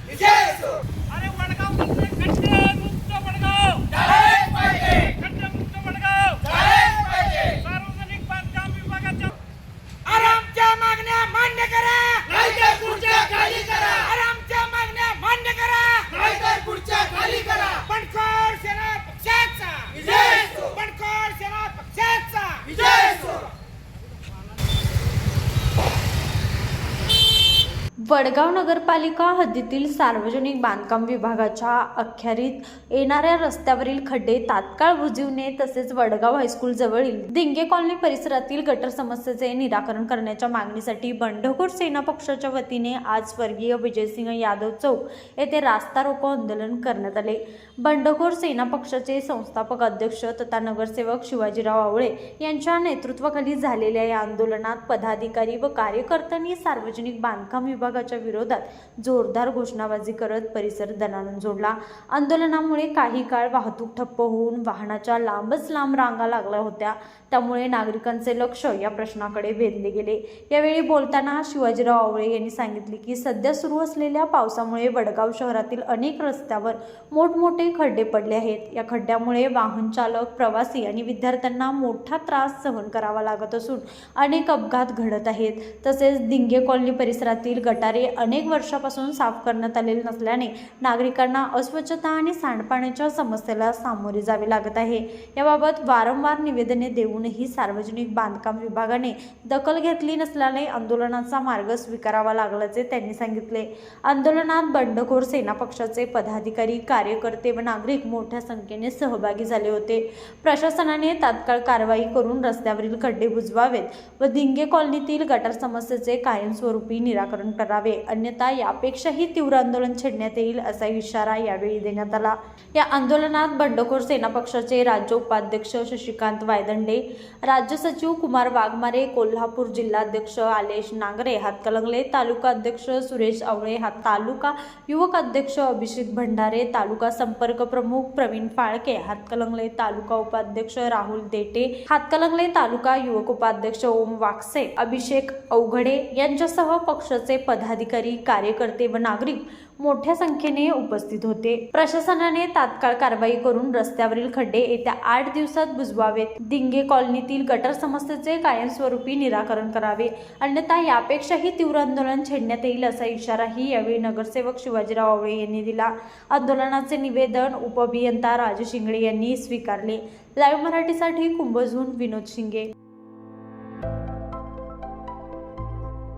विजय असो. अरे वडगाव खड्डे मुक्त वडगाव झालेच पाहिजे. खड्डे मुक्त वडगाव झालेच पाहिजे. सार्वजनिक बांधकाम विभागाच्या आमच्या मागण्या मान्य करा, नाहीतर खुर्च्या खाली करा. आमच्या मागण्या मान्य करा, नाहीतर खुर्च्या खाली करा. बनकर सेना पक्षाचा विजय असो. बनकर सेना पक्षाचा विजय असो. वडगाव नगरपालिका हद्दीतील सार्वजनिक बांधकाम विभागाच्या अखत्यारीत येणाऱ्या रस्त्यावरील खड्डे तात्काळ बुजविणे तसेच वडगाव हायस्कूल जवळील दिंगे कॉलनी परिसरातील गटर समस्येचे निराकरण करण्याच्या मागणीसाठी बंडखोर सेना पक्षाच्या वतीने आज स्वर्गीय विजयसिंह यादव चौक येथे रास्ता रोको आंदोलन करण्यात आले. बंडखोर सेना पक्षाचे संस्थापक अध्यक्ष तथा नगरसेवक शिवाजीराव आवळे यांच्या नेतृत्वाखाली झालेल्या या आंदोलनात पदाधिकारी व कार्यकर्त्यांनी सार्वजनिक बांधकाम विभागाच्या विरोधात जोरदार घोषणाबाजी करत परिसर दणाणून जोडला. आंदोलनामुळे काही काळ वाहतूक ठप्प होऊन वाहनाच्या लांबच लांब रांगा लागल्या होत्या. त्यामुळे नागरिकांचे लक्ष या प्रश्नाकडे वेधले गेले. यावेळी बोलताना शिवाजीराव आवळे यांनी सांगितले की सध्या सुरू असलेल्या पावसामुळे वडगाव शहरातील अनेक रस्त्यावर मोठमोठे खड्डे पडले आहेत. या खड्ड्यामुळे वाहन चालक, प्रवासी आणि विद्यार्थ्यांना मोठा त्रास सहन करावा लागत असून अनेक अपघात घडत आहेत. तसेच दिंगे कॉलनी परिसरातील गटारे अनेक वर्षापासून साफ करण्यात आलेले नसल्याने नागरिकांना अस्वच्छता आणि सांडपाण्याच्या समस्येला सामोरे जावे लागत आहे. याबाबत वारंवार निवेदने देऊनही सार्वजनिक बांधकाम विभागाने दखल घेतली नसल्याने आंदोलनाचा मार्ग स्वीकारावा लागल्याचे त्यांनी सांगितले. आंदोलनात बंडखोर सेना पक्षाचे पदाधिकारी, कार्यकर्ते व नागरिक मोठ्या संख्येने सहभागी झाले होते. प्रशासनाने तात्काळ कारवाई करून रस्त्यावरील खड्डे बुजवावेत व दिंगे कॉलनीतील गटार समस्येचे कायमस्वरूपी निराकरण करावे, अन्यथा यापेक्षाही तीव्र आंदोलन छेडण्यात येईल असा इशारा यावेळी देण्यात आला. या आंदोलनात बंडखोर सेना पक्षाचे राज्य उपाध्यक्ष शशिकांत वायदंडे, राज्य सचिव कुमार वाघमारे, कोल्हापूर जिल्हाध्यक्ष आलेश नांगरे हातकणंगले, तालुका अध्यक्ष सुरेश आवळे, तालुका युवक अध्यक्ष अभिषेक भंडारे, तालुका संपर्क प्रमुख प्रवीण फाळके हातकणंगले, तालुका उपाध्यक्ष राहुल देटे हातकणंगले, तालुका युवक उपाध्यक्ष ओम वाकसे, अभिषेक अवघडे यांच्यासह पक्षाचे पदाधिकारी, कार्यकर्ते व नागरिक मोठ्या संख्येने उपस्थित होते. प्रशासनाने तात्काळ कारवाई करून रस्त्यावरील खड्डे येत्या 8 दिवसात बुजवावेत, दिंगे कॉलनीतील गटर समस्येचे कायमस्वरूपी निराकरण करावे, अन्यथा यापेक्षाही तीव्र आंदोलन छेडण्यात येईल असा इशाराही यावेळी नगरसेवक शिवाजीराव आवळे यांनी दिला. आंदोलनाचे निवेदन उपअभियंता राजू शिंगळे यांनी स्वीकारले. लाईव्ह मराठीसाठी कुंभजून विनोद शिंगे.